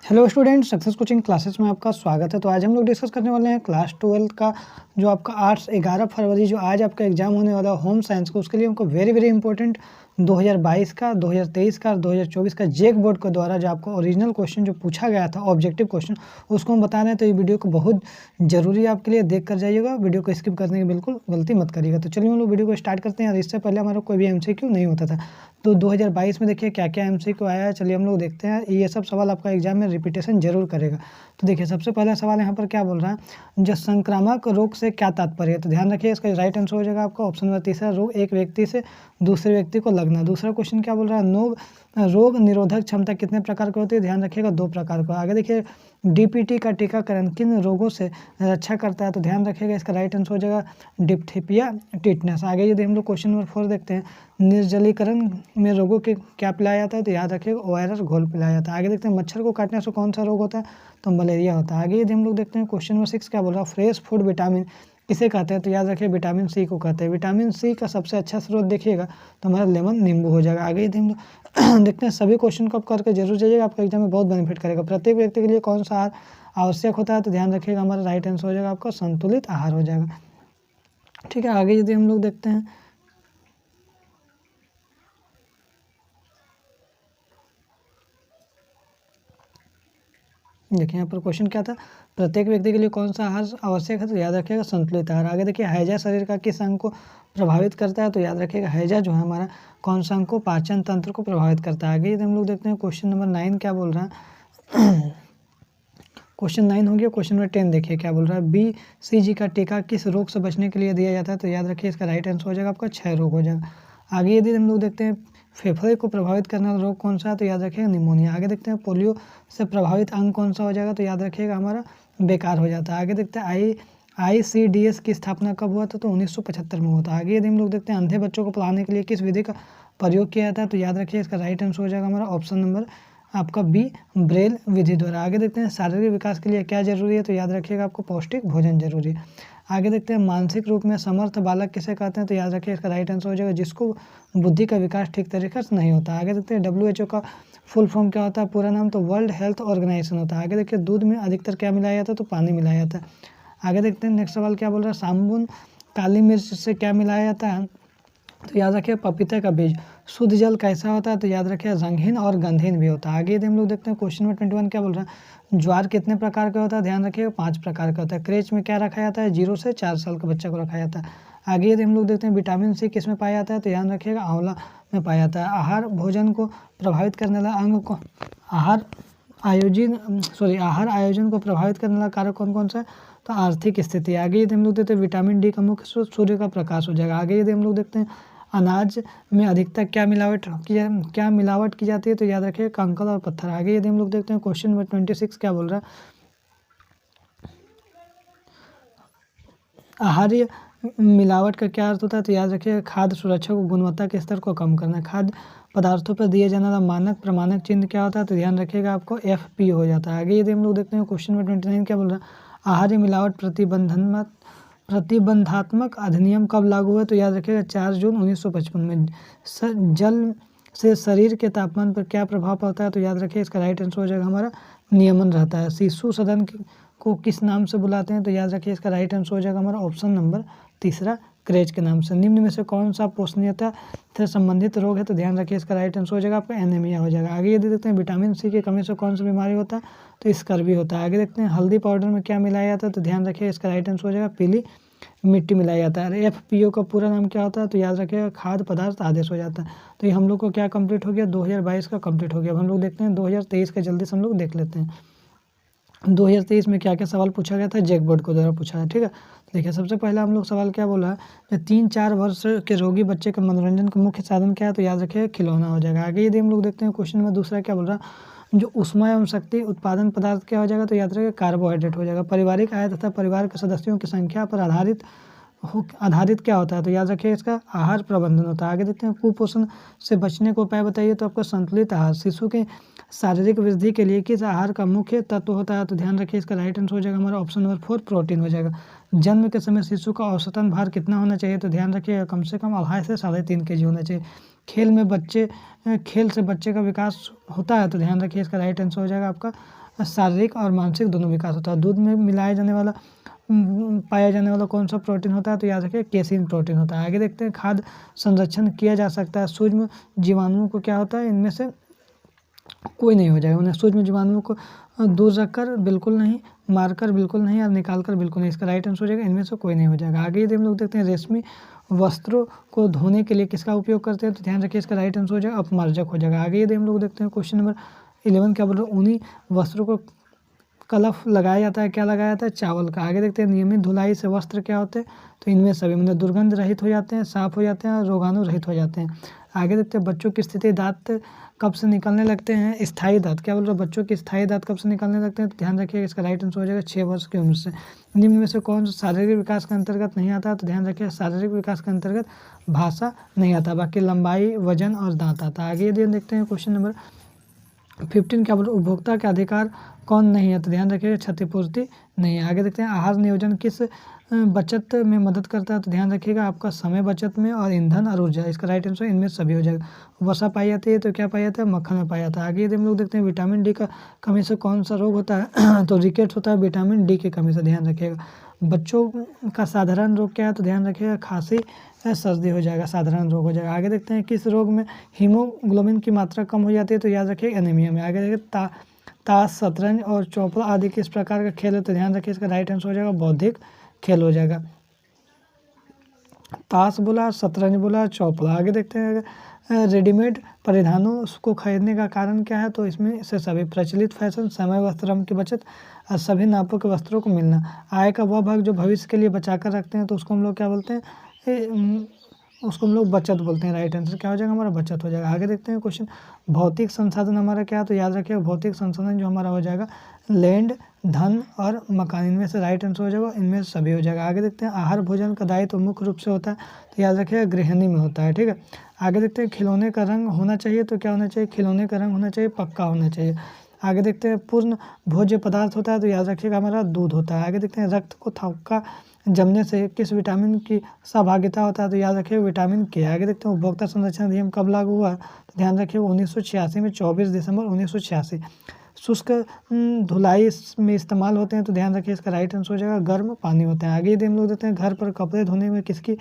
Hello student, success coaching classes में आपका स्वागत है। तो आज हम लोग डिस्कस करने वाले हैं क्लास 12 का जो आपका आर्ट्स 11 फरवरी जो आज आपका एग्जाम होने वाला है होम साइंस का। उसके लिए हमको वेरी इंपॉर्टेंट 2022 का, 2023 का और 2024 का जेक बोर्ड के द्वारा जो आपको ओरिजिनल क्वेश्चन जो पूछा गया था ऑब्जेक्टिव क्वेश्चन, उसको हम बता रहे हैं। तो ये वीडियो को बहुत जरूरी है आपके लिए, देख कर जाइएगा। वीडियो को स्किप करने की बिल्कुल गलती मत करिएगा। तो चलिए हम लोग वीडियो को स्टार्ट करते हैं। और इससे पहले हमारा कोई भी MCQ नहीं होता था, तो 2022 में देखिए क्या क्या MCQ आया है। चलिए हम लोग देखते हैं। ये सब सवाल आपका एग्जाम में रिपीटेशन जरूर करेगा। तो देखिए सबसे पहला सवाल यहाँ पर क्या बोल रहा है, जो संक्रामक रोग से क्या तात्पर्य है। तो ध्यान रखिए, इसका राइट आंसर हो जाएगा आपका ऑप्शन नंबर तीसरा, रोग एक व्यक्ति से दूसरे व्यक्ति को लगना। दूसरा क्वेश्चन क्या बोल रहा है, रोग निरोधक क्षमता कितने प्रकार की होती है। ध्यान रखिएगा 2 प्रकार का। आगे देखिए DPT का टीकाकरण किन रोगों से रक्षा करता है। तो ध्यान रखिएगा इसका राइट आंसर हो जाएगा डिप्थीरिया टिटनेस। आगे यदि हम लोग क्वेश्चन नंबर 4 देखते हैं, निर्जलीकरण में रोगों के क्या पिलाया जाता है। तो याद रखिएगा ORS घोल पिलाया जाता है। आगे देखते हैं मच्छर को काटने से कौन सा रोग होता है। तो मलेरिया होता है। आगे यदि हम लोग देखते हैं क्वेश्चन नंबर 6 क्या बोल रहा है, फ्रेश फूड विटामिन किसे कहते हैं। तो याद रखिए विटामिन C को कहते हैं। विटामिन C का सबसे अच्छा स्रोत देखिएगा तो हमारा लेमन नींबू हो जाएगा। आगे यदि हम देखते हैं, सभी क्वेश्चन को आप करके जरूर जाइएगा, आपका एग्जाम में बहुत बेनिफिट करेगा। प्रत्येक व्यक्ति के लिए कौन सा आहार आवश्यक होता है। तो ध्यान रखिएगा हमारा राइट आंसर हो जाएगा आपका संतुलित आहार हो जाएगा। ठीक है, आगे यदि हम लोग देखते हैं, देखिए यहाँ पर क्वेश्चन क्या था, प्रत्येक व्यक्ति के लिए कौन सा आहार आवश्यक है। तो याद रखिएगा संतुलित आहार। आगे देखिए हैजा शरीर का किस अंग को प्रभावित करता है। तो याद रखिएगा हैजा जो है हमारा कौन सा अंग को, पाचन तंत्र को प्रभावित करता है। आगे यदि हम लोग देखते हैं क्वेश्चन नंबर 9 क्या बोल रहा है, क्वेश्चन 9 हो गया। क्वेश्चन नंबर 10 देखिए क्या बोल रहा है, BCG का टीका किस रोग से बचने के लिए दिया जाता है। तो याद रखिए इसका राइट आंसर हो जाएगा आपका क्षय रोग हो जाएगा। आगे यदि हम लोग देखते हैं फेफड़े को प्रभावित करने वाला रोग कौन सा है। तो याद रखिएगा निमोनिया। आगे देखते हैं पोलियो से प्रभावित अंग कौन सा हो जाएगा। तो याद रखिएगा हमारा बेकार हो जाता है। आगे देखते हैं ICDS की स्थापना कब हुआ था। तो 1975 में हुआ था। आगे यदि हम लोग देखते हैं अंधे बच्चों को पढ़ाने के लिए किस विधि का प्रयोग किया जाता है। तो याद रखिए इसका राइट आंसर हो जाएगा हमारा ऑप्शन नंबर आपका B ब्रेल विधि द्वारा। आगे देखते हैं शारीरिक विकास के लिए क्या जरूरी है। तो याद रखिएगा आपको पौष्टिक भोजन जरूरी है। आगे देखते हैं मानसिक रूप में समर्थ बालक किसे कहते हैं। तो याद रखिए इसका राइट आंसर हो जाएगा जिसको बुद्धि का विकास ठीक तरीके से नहीं होता। आगे देखते हैं WHO का फुल फॉर्म क्या होता है, पूरा नाम। तो वर्ल्ड हेल्थ ऑर्गेनाइजेशन होता है। आगे देखिए दूध में अधिकतर क्या मिलाया जाता है। तो पानी मिलाया जाता है। आगे देखते हैं नेक्स्ट सवाल क्या बोल रहा है, साबुन काली मिर्च से क्या मिलाया जाता है। तो याद रखिए पपीते का बीज। शुद्ध जल कैसा होता है। तो याद रखिए रंगहीन और गंधहीन भी होता है। आगे यदि हम लोग देखते हैं क्वेश्चन नंबर 21 क्या बोल रहा है, ज्वार कितने प्रकार का होता है। ध्यान रखिए 5 प्रकार का होता है। क्रेच में क्या रखा जाता है, 0 से 4 साल के बच्चे को रखा जाता है। आगे यदि हम लोग देखते हैं विटामिन C किस में पाया जाता है। तो ध्यान रखिएगा आंवला में पाया जाता है। आहार भोजन को प्रभावित करने वाला अंग को, आहार आयोजन को प्रभावित करने वाला कारक कौन कौन सा है। तो आर्थिक स्थिति। आगे यदि हम लोग देखते हैं विटामिन D का मुख्य स्रोत सूर्य का प्रकाश हो जाएगा। आगे यदि हम लोग देखते हैं अनाज में अधिकतर क्या मिलावट की जाती है। तो याद रखिए कंकड़ और पत्थर। आगे यदि हम लोग देखते हैं क्वेश्चन नंबर 26 क्या बोल रहा है, आहार्य मिलावट का क्या अर्थ होता है। तो याद रखिए खाद्य सुरक्षा को, गुणवत्ता के स्तर को कम करना। खाद्य पदार्थों पर दिए जाने वाला मानक प्रमाणक चिन्ह क्या होता है। तो ध्यान रखिएगा आपको FP हो जाता है। आगे यदि हम लोग देखते हैं क्वेश्चन नंबर 29 क्या बोल रहा है, आहार्य मिलावट प्रतिबंधात्मक अधिनियम कब लागू हुआ। तो याद रखिएगा 4 जून 1955 में। जल से शरीर के तापमान पर क्या प्रभाव पड़ता है। तो याद रखिए इसका राइट आंसर हो जाएगा हमारा नियमन रहता है। शिशु सदन को किस नाम से बुलाते हैं। तो याद रखिए इसका राइट आंसर हो जाएगा हमारा ऑप्शन नंबर तीसरा क्रेच के नाम से। निम्न में से कौन सा पोषणीयता से संबंधित रोग है। तो ध्यान रखिए इसका राइट आंसर हो जाएगा आपका एनीमिया हो जाएगा। आगे यदि देखते हैं विटामिन C की कमी से कौन सा बीमारी होता है। तो स्कर्वी होता है। आगे देखते हैं हल्दी पाउडर में क्या मिलाया जाता है। तो ध्यान रखिए इसका राइट आंसर हो जाएगा पीली मिट्टी मिलाया जाता है। FPO का पूरा नाम क्या होता है। तो याद रखिएगा खाद्य पदार्थ आदेश हो जाता है। तो ये हम लोग को क्या कंप्लीट हो गया, 2022 का कंप्लीट हो गया। अब हम लोग देखते हैं 2023 का, जल्दी से हम लोग देख लेते हैं 2023 में क्या क्या सवाल पूछा गया था, जेक बोर्ड को द्वारा पूछा है। ठीक है, देखिए सबसे पहला हम लोग सवाल क्या बोला है, 3-4 वर्ष के रोगी बच्चे के मनोरंजन का मुख्य साधन क्या है। तो याद रखिए खिलौना हो जाएगा। आगे यदि हम लोग देखते हैं क्वेश्चन में दूसरा क्या बोल रहा है, जो ऊष्मा एवं शक्ति उत्पादन पदार्थ क्या हो जाएगा। तो याद रखिए कार्बोहाइड्रेट हो जाएगा। पारिवारिक आय तथा परिवार के सदस्यों की संख्या पर आधारित क्या होता है। तो याद रखिए इसका आहार प्रबंधन होता है। आगे देखते हैं कुपोषण से बचने को उपाय बताइए। तो आपका संतुलित आहार। शिशु के शारीरिक वृद्धि के लिए किस आहार का मुख्य तत्व होता है। तो ध्यान रखिए इसका राइट आंसर हो जाएगा हमारा ऑप्शन नंबर 4 प्रोटीन हो जाएगा। जन्म के समय शिशु का औसतन भार कितना होना चाहिए। तो ध्यान रखिए कम से कम 2.5 से 3.5 kg होना चाहिए। खेल से बच्चे का विकास होता है। तो ध्यान रखिए इसका राइट आंसर हो जाएगा आपका शारीरिक और मानसिक दोनों विकास होता है। दूध में मिलाया जाने वाला पाया जाने वाला कौन सा प्रोटीन होता है, तो याद रखिए केसिन प्रोटीन होता है। आगे देखते हैं खाद्य संरक्षण किया जा सकता है। सूक्ष्म जीवाणुओं को क्या होता है, इनमें से कोई नहीं हो जाएगा। उन्हें सूक्ष्म जीवाणुओं को दूर रखकर बिल्कुल नहीं, मारकर बिल्कुल नहीं, और निकालकर बिल्कुल नहीं। इसका राइट आंसर हो जाएगा इनमें से कोई नहीं हो जाएगा। आगे यदि हम लोग देखते हैं रेशमी वस्त्रों को धोने के लिए किसका उपयोग करते हैं, तो ध्यान रखिए इसका राइट आंसर हो जाएगा अपमार्जक हो जाएगा। आगे यदि हम लोग देखते हैं क्वेश्चन नंबर 11 क्या बोल रहे हैं, ऊनी वस्त्रों को कलफ लगाया जाता है, क्या लगाया जाता है, चावल का। आगे देखते हैं नियमित धुलाई से वस्त्र क्या होते हैं, तो इनमें सभी मतलब दुर्गंध रहित हो जाते हैं, साफ हो जाते हैं और रोगाणु रहित हो जाते हैं। आगे देखते हैं बच्चों की स्थिति दांत कब से निकलने लगते हैं, स्थायी दांत। क्या बोल रहे हैं, बच्चों के स्थायी दांत कब से निकलने लगते हैं, तो ध्यान रखिएगा इसका राइट आंसर हो जाएगा 6 वर्ष की उम्र से। निम्न में से कौन सा शारीरिक विकास के अंतर्गत नहीं आता, तो ध्यान रखिए शारीरिक विकास के अंतर्गत भाषा नहीं आता, बाकी लंबाई, वजन और दांत आता है। आगे यदि हम देखते हैं क्वेश्चन नंबर 15 क्या बोल, उपभोक्ता के अधिकार कौन नहीं है, तो ध्यान रखिएगा क्षतिपूर्ति नहीं है। आगे देखते हैं आहार नियोजन किस बचत में मदद करता है, तो ध्यान रखिएगा आपका समय बचत में और ईंधन और ऊर्जा। इसका राइट आंसर इनमें सभी हो जाएगा। वसा पाई जाती है तो क्या पाया जाता है, मक्खन में पाया जाता है। आगे यदि हम लोग देखते हैं विटामिन डी का कमी से कौन सा रोग होता है तो रिकेट्स होता है विटामिन डी की कमी से, ध्यान रखिएगा। बच्चों का साधारण रोग क्या है, तो ध्यान रखिएगा खांसी सर्दी हो जाएगा, साधारण रोग हो जाएगा। आगे देखते हैं किस रोग में हीमोग्लोबिन की मात्रा कम हो जाती है, तो याद रखिए एनीमिया में। आगे देखिए ताश, शतरंज और चौपड़ा आदि किस प्रकार का खेल है, तो ध्यान रखिए इसका राइट आंसर हो जाएगा बौद्धिक खेल हो जाएगा। ताश बोला, शतरंज बोला, चौपड़ा। आगे देखते हैं रेडीमेड परिधानों को खरीदने का कारण क्या है, तो इसमें से सभी प्रचलित फैशन, समय व श्रम की बचत और सभी नापों के वस्त्रों को मिलना। आय का वह भाग जो भविष्य के लिए बचा कर रखते हैं तो उसको हम लोग क्या बोलते हैं, उसको हम लोग बचत बोलते हैं। राइट आंसर क्या हो जाएगा हमारा बचत हो जाएगा। आगे देखते हैं क्वेश्चन भौतिक संसाधन हमारा क्या है, तो याद रखिए भौतिक संसाधन जो हमारा हो जाएगा लैंड, धन और मकान, इनमें से राइट आंसर हो जाएगा, इनमें से सभी हो जाएगा। आगे देखते हैं आहार भोजन का दायित्व तो मुख्य रूप से होता है, तो याद रखिएगा गृहिणी में होता है, ठीक है। आगे देखते हैं खिलौने का रंग होना चाहिए, तो क्या होना चाहिए, खिलौने का रंग होना चाहिए पक्का होना चाहिए। आगे देखते हैं पूर्ण भोज्य पदार्थ होता है, तो याद रखिएगा हमारा दूध होता है। आगे देखते हैं रक्त को थक्का जमने से किस विटामिन की सहभागिता होता है, तो याद रखिए विटामिन के। आगे देखते हैं उपभोक्ता संरक्षण अधिनियम कब लागू हुआ, तो ध्यान रखिए 1986 में, 24 दिसंबर 1986। शुष्क धुलाई में इस्तेमाल होते हैं, तो ध्यान रखिए इसका राइट आंसर हो जाएगा गर्म पानी होते हैं। आगे यदि हम लोग देखते हैं घर पर कपड़े धोने में किसकी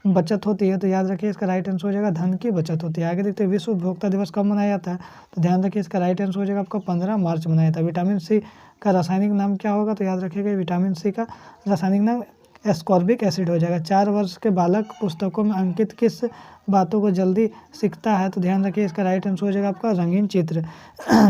बचत होती है, तो याद रखिए इसका राइट आंसर हो जाएगा धन की बचत होती है। आगे देखते हैं विश्व उपभोक्ता दिवस कब मनाया जाता है, तो ध्यान रखिए इसका राइट आंसर हो जाएगा आपका 15 मार्च मनाया जाता है। विटामिन सी का रासायनिक नाम क्या होगा, तो याद रखिएगा विटामिन सी का रासायनिक नाम एस्कॉर्बिक एसिड हो जाएगा। 4 वर्ष के बालक पुस्तकों में अंकित किस बातों को जल्दी सीखता है, तो ध्यान रखिए इसका राइट आंसर हो जाएगा आपका रंगीन चित्र।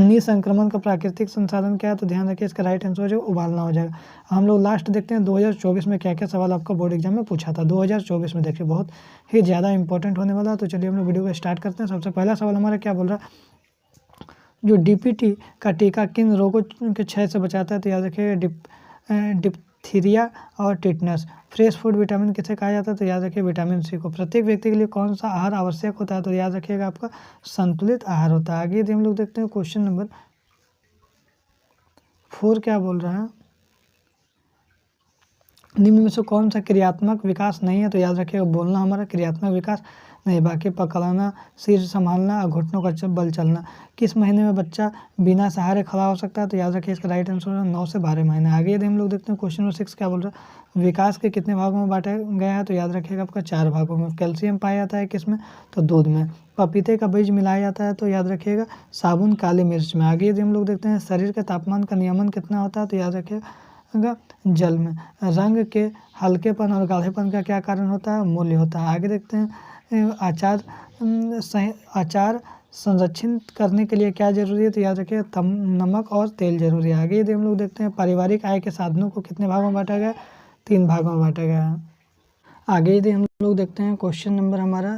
निसंक्रमण का प्राकृतिक संसाधन क्या है, तो ध्यान रखिए इसका राइट आंसर हो जाएगा उबालना हो जाएगा। हम लोग लास्ट देखते हैं 2024 में क्या क्या सवाल आपका बोर्ड एग्जाम में पूछा था। 2024 में देखिए बहुत ही ज़्यादा इंपॉर्टेंट होने वाला है। तो चलिए हम लोग वीडियो को स्टार्ट करते हैं। सबसे पहला सवाल हमारा क्या बोल रहा है, जो डीपीटी का टीका किन रोगों के क्षय से बचाता है, तो याद रखिएगा डिप्थीरिया और टिटनस। फ्रेश फूड विटामिन किसे कहा जाता है, तो याद रखिए विटामिन सी को। प्रत्येक व्यक्ति के लिए कौन सा आहार आवश्यक होता है, तो याद रखिएगा आपका संतुलित आहार होता है। आगे यदि हम लोग देखते हैं क्वेश्चन नंबर 4 क्या बोल रहा है, निम्न में से कौन सा क्रियात्मक विकास नहीं है, तो याद रखिएगा बोलना हमारा क्रियात्मक विकास नहीं, बाकी पकड़ना, सिर संभालना और घुटनों का बल चलना। किस महीने में बच्चा बिना सहारे खड़ा हो सकता है, तो याद रखिए इसका राइट आंसर है 9 से 12 महीने। आगे यदि हम लोग देखते हैं क्वेश्चन नंबर 6 क्या बोल रहा है, विकास के कितने भागों में बांटा गया है, तो याद रखिएगा आपका 4 भागों में। कैल्शियम पाया जाता है किसमें, तो दूध में। पपीते का बीज मिलाया जाता है, तो याद रखिएगा साबुन काली मिर्च में। आगे यदि हम लोग देखते हैं शरीर के तापमान का नियमन कितना होता है, तो याद रखिएगा जल में। रंग के हल्केपन और गाढ़ेपन का क्या कारण होता है, मूल्य होता है। आगे देखते हैं अचार संरक्षित करने के लिए क्या जरूरी है, तो याद रखिए नमक और तेल जरूरी है। आगे यदि हम लोग देखते हैं पारिवारिक आय के साधनों को कितने भागों में बांटा गया, 3 भागों में बांटा गया है। आगे यदि हम लोग देखते हैं क्वेश्चन नंबर हमारा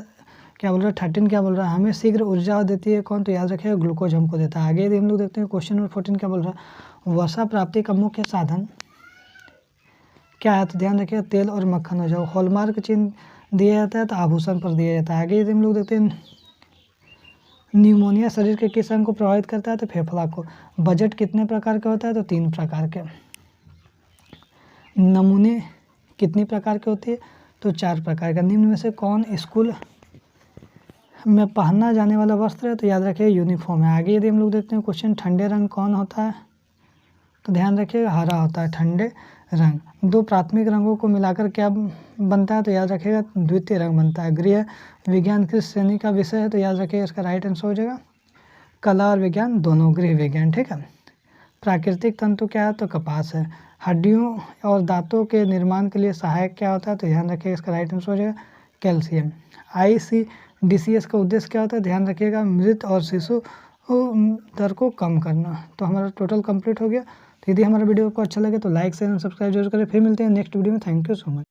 क्या बोल रहा है 13 क्या बोल रहा है, हमें शीघ्र ऊर्जा देती है कौन, तो याद रखिएगा ग्लूकोज हमको देता है। आगे यदि हम लोग देखते हैं क्वेश्चन नंबर 14 क्या बोल रहा है, वसा प्राप्ति का मुख्य साधन क्या है, तो ध्यान रखिएगा तेल और मक्खन हो जाओ। हॉलमार्क चिन्ह दिया जाता है तो आभूषण पर दिया जाता है। आगे यदि हम लोग देखते हैं न्यूमोनिया शरीर के किस अंग को प्रभावित करता है, तो फेफड़ा को। बजट कितने प्रकार का होता है, तो 3 प्रकार के। नमूने कितनी प्रकार के होती है, तो 4 प्रकार का। निम्न में से कौन स्कूल में पहना जाने वाला वस्त्र है, तो याद रखिए यूनिफॉर्म है। आगे यदि हम लोग देखते हैं क्वेश्चन ठंडे रंग कौन होता है, तो ध्यान रखिएगा हरा होता है, ठंडे रंग। 2 प्राथमिक रंगों को मिलाकर क्या बनता है, तो याद रखिएगा द्वितीय रंग बनता है। गृह विज्ञान किस श्रेणी का विषय है, तो याद रखिएगा इसका राइट आंसर हो जाएगा कला और विज्ञान दोनों, गृह विज्ञान, ठीक है। प्राकृतिक तंतु क्या है, तो कपास है। हड्डियों और दांतों के निर्माण के लिए सहायक क्या होता है, तो ध्यान रखिएगा इसका राइट आंसर हो जाएगा कैल्शियम। ICDCS का उद्देश्य क्या होता है, ध्यान रखिएगा मृत और शिशु दर को कम करना। तो हमारा टोटल कंप्लीट हो गया। तो यदि हमारा वीडियो को अच्छा लगे तो लाइक शेयर एंड सब्सक्राइब जरूर करें। फिर मिलते हैं नेक्स्ट वीडियो में। Thank you so much.